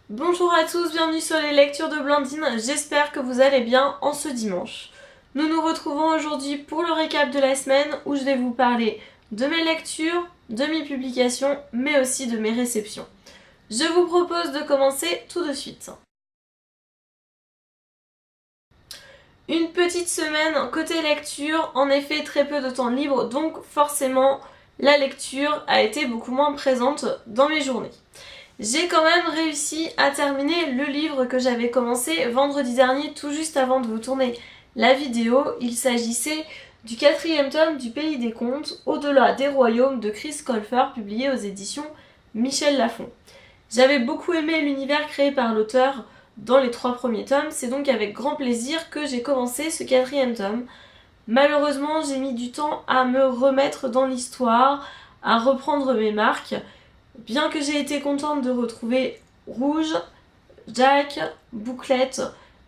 Bonjour à tous, bienvenue sur les lectures de Blandine, j'espère que vous allez bien en ce dimanche. Nous nous retrouvons aujourd'hui pour le récap de la semaine où je vais vous parler de mes lectures, de mes publications, mais aussi de mes réceptions. Je vous propose de commencer tout de suite. Une petite semaine côté lecture, en effet très peu de temps libre, donc forcément la lecture a été beaucoup moins présente dans mes journées. J'ai quand même réussi à terminer le livre que j'avais commencé vendredi dernier, tout juste avant de vous tourner la vidéo. Il s'agissait du 4e tome du Pays des Contes, Au-delà des Royaumes de Chris Colfer, publié aux éditions Michel Lafon. J'avais beaucoup aimé l'univers créé par l'auteur dans les 3 premiers tomes, c'est donc avec grand plaisir que j'ai commencé ce 4e tome. Malheureusement, j'ai mis du temps à me remettre dans l'histoire, à reprendre mes marques. Bien que j'ai été contente de retrouver Rouge, Jack, Bouclette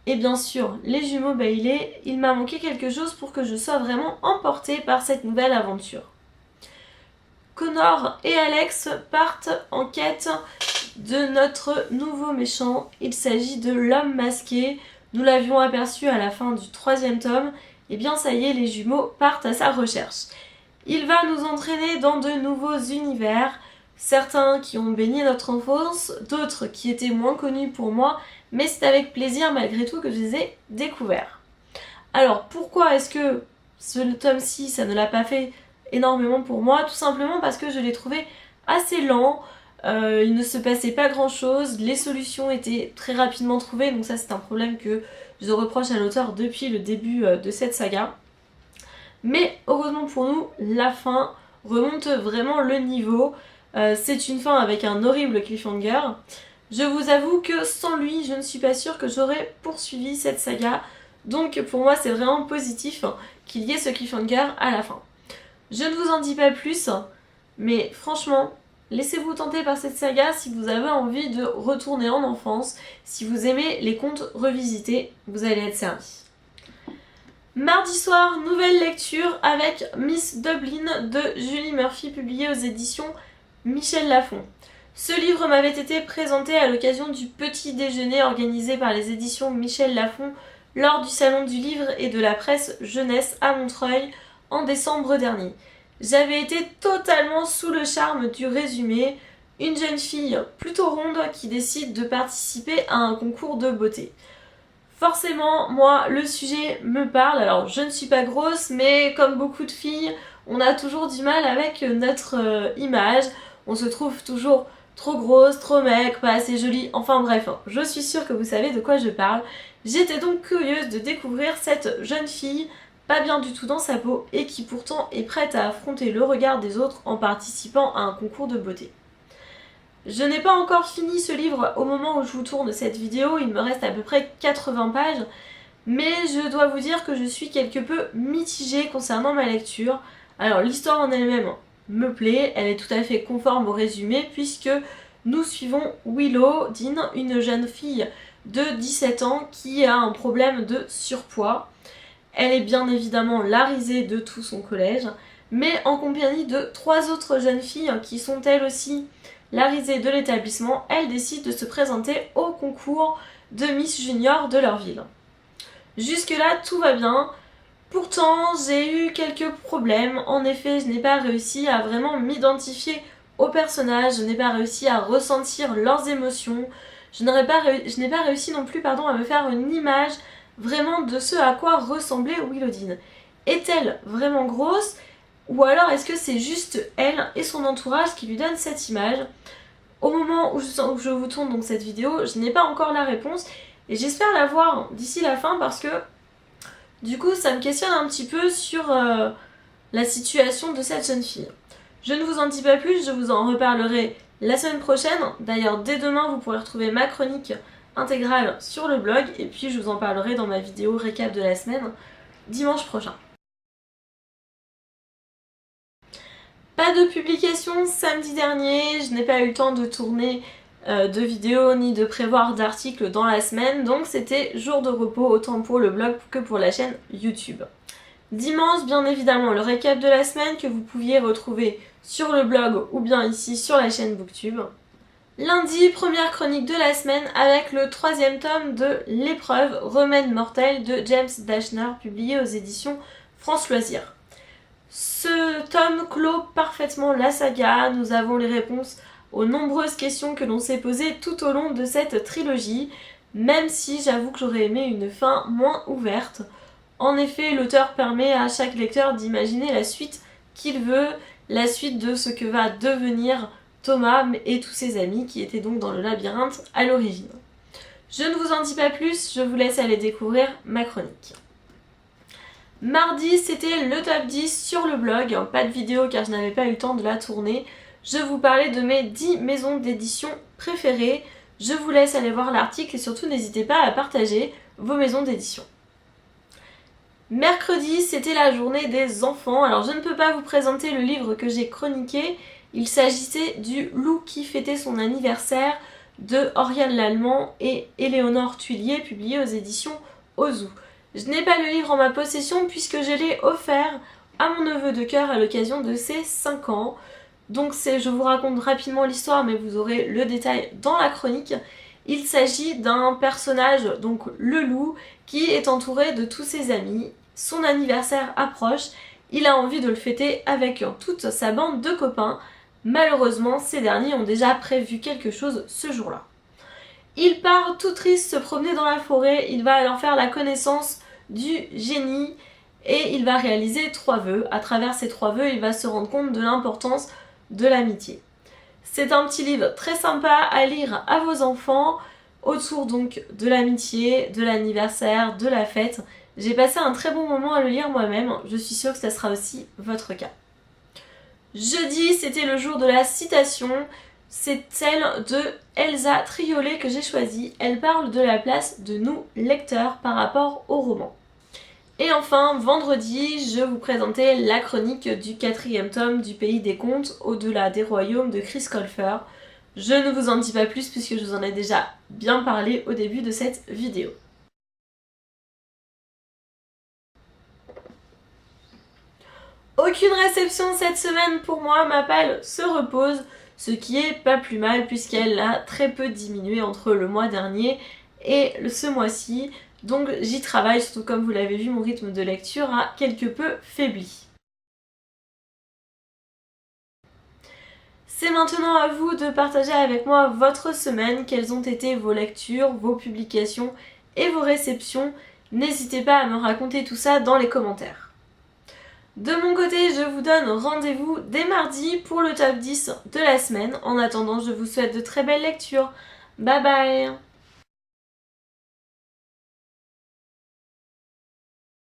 et bien sûr les jumeaux Bailey, il m'a manqué quelque chose pour que je sois vraiment emportée par cette nouvelle aventure. Connor et Alex partent en quête de notre nouveau méchant. Il s'agit de l'homme masqué. Nous l'avions aperçu à la fin du 3e tome. Et bien ça y est, les jumeaux partent à sa recherche. Il va nous entraîner dans de nouveaux univers. Certains qui ont baigné notre enfance, d'autres qui étaient moins connus pour moi, mais c'est avec plaisir malgré tout que je les ai découverts. Alors pourquoi est-ce que ce tome-ci, ça ne l'a pas fait énormément pour moi? Tout simplement parce que je l'ai trouvé assez lent, il ne se passait pas grand-chose, les solutions étaient très rapidement trouvées, donc ça c'est un problème que je reproche à l'auteur depuis le début de cette saga. Mais heureusement pour nous, la fin remonte vraiment le niveau. C'est une fin avec un horrible cliffhanger. Je vous avoue que sans lui, je ne suis pas sûre que j'aurais poursuivi cette saga. Donc pour moi, c'est vraiment positif qu'il y ait ce cliffhanger à la fin. Je ne vous en dis pas plus, mais franchement, laissez-vous tenter par cette saga si vous avez envie de retourner en enfance. Si vous aimez les contes revisités, vous allez être servi. Mardi soir, nouvelle lecture avec Miss Dublin de Julie Murphy, publiée aux éditions Michel Lafon. Ce livre m'avait été présenté à l'occasion du petit déjeuner organisé par les éditions Michel Lafon lors du salon du livre et de la presse jeunesse à Montreuil en décembre dernier. J'avais été totalement sous le charme du résumé, une jeune fille plutôt ronde qui décide de participer à un concours de beauté. Forcément, moi, le sujet me parle. Alors, je ne suis pas grosse, mais comme beaucoup de filles, on a toujours du mal avec notre image. On se trouve toujours trop grosse, trop maigre, pas assez jolie. Enfin bref, je suis sûre que vous savez de quoi je parle. J'étais donc curieuse de découvrir cette jeune fille, pas bien du tout dans sa peau, et qui pourtant est prête à affronter le regard des autres en participant à un concours de beauté. Je n'ai pas encore fini ce livre au moment où je vous tourne cette vidéo, il me reste à peu près 80 pages, mais je dois vous dire que je suis quelque peu mitigée concernant ma lecture. Alors l'histoire en elle-même me plaît, elle est tout à fait conforme au résumé puisque nous suivons Willow Dean, une jeune fille de 17 ans qui a un problème de surpoids. Elle est bien évidemment la risée de tout son collège, mais en compagnie de 3 autres jeunes filles qui sont elles aussi la risée de l'établissement, elle décide de se présenter au concours de Miss Junior de leur ville. Jusque-là, tout va bien. Pourtant, j'ai eu quelques problèmes. En effet, je n'ai pas réussi à vraiment m'identifier aux personnages, je n'ai pas réussi à ressentir leurs émotions, je n'ai pas réussi non plus à me faire une image vraiment de ce à quoi ressemblait Willow Dean. Est-elle vraiment grosse ? Ou alors est-ce que c'est juste elle et son entourage qui lui donnent cette image? Au moment où je vous tourne donc cette vidéo, je n'ai pas encore la réponse et j'espère la voir d'ici la fin parce que du coup ça me questionne un petit peu sur la situation de cette jeune fille. Je ne vous en dis pas plus, je vous en reparlerai la semaine prochaine. D'ailleurs dès demain vous pourrez retrouver ma chronique intégrale sur le blog et puis je vous en parlerai dans ma vidéo récap de la semaine dimanche prochain. Pas de publication samedi dernier, je n'ai pas eu le temps de tourner de vidéos ni de prévoir d'articles dans la semaine, donc c'était jour de repos autant pour le blog que pour la chaîne YouTube. Dimanche, bien évidemment, le récap de la semaine que vous pouviez retrouver sur le blog ou bien ici sur la chaîne Booktube. Lundi, première chronique de la semaine avec le 3e tome de L'épreuve, remède mortel de James Dashner, publié aux éditions France Loisirs. Ce tome clôt parfaitement la saga, nous avons les réponses aux nombreuses questions que l'on s'est posées tout au long de cette trilogie, même si j'avoue que j'aurais aimé une fin moins ouverte. En effet, l'auteur permet à chaque lecteur d'imaginer la suite qu'il veut, la suite de ce que va devenir Thomas et tous ses amis qui étaient donc dans le labyrinthe à l'origine. Je ne vous en dis pas plus, je vous laisse aller découvrir ma chronique. Mardi, c'était le top 10 sur le blog, pas de vidéo car je n'avais pas eu le temps de la tourner. Je vous parlais de mes 10 maisons d'édition préférées. Je vous laisse aller voir l'article et surtout n'hésitez pas à partager vos maisons d'édition. Mercredi, c'était la journée des enfants. Alors je ne peux pas vous présenter le livre que j'ai chroniqué. Il s'agissait du Loup qui fêtait son anniversaire de Oriane Lallemand et Éléonore Tuillier, publié aux éditions Ozu. Je n'ai pas le livre en ma possession puisque je l'ai offert à mon neveu de cœur à l'occasion de ses 5 ans. Donc je vous raconte rapidement l'histoire mais vous aurez le détail dans la chronique. Il s'agit d'un personnage, donc le loup, qui est entouré de tous ses amis. Son anniversaire approche, il a envie de le fêter avec toute sa bande de copains. Malheureusement, ces derniers ont déjà prévu quelque chose ce jour-là. Il part tout triste se promener dans la forêt, il va alors faire la connaissance du génie et il va réaliser 3 vœux. À travers ces 3 vœux, il va se rendre compte de l'importance de l'amitié. C'est un petit livre très sympa à lire à vos enfants autour donc de l'amitié, de l'anniversaire, de la fête. J'ai passé un très bon moment à le lire moi-même, je suis sûre que ça sera aussi votre cas. Jeudi, c'était le jour de la citation. C'est celle de Elsa Triolet que j'ai choisie. Elle parle de la place de nous, lecteurs, par rapport au roman. Et enfin, vendredi, je vous présentais la chronique du 4e tome du Pays des Contes, Au-delà des royaumes de Chris Colfer. Je ne vous en dis pas plus puisque je vous en ai déjà bien parlé au début de cette vidéo. Aucune réception cette semaine pour moi, ma palle se repose, ce qui est pas plus mal puisqu'elle a très peu diminué entre le mois dernier et ce mois-ci. Donc j'y travaille, surtout comme vous l'avez vu, mon rythme de lecture a quelque peu faibli. C'est maintenant à vous de partager avec moi votre semaine, quelles ont été vos lectures, vos publications et vos réceptions. N'hésitez pas à me raconter tout ça dans les commentaires. De mon côté, je vous donne rendez-vous dès mardi pour le top 10 de la semaine. En attendant, je vous souhaite de très belles lectures. Bye bye!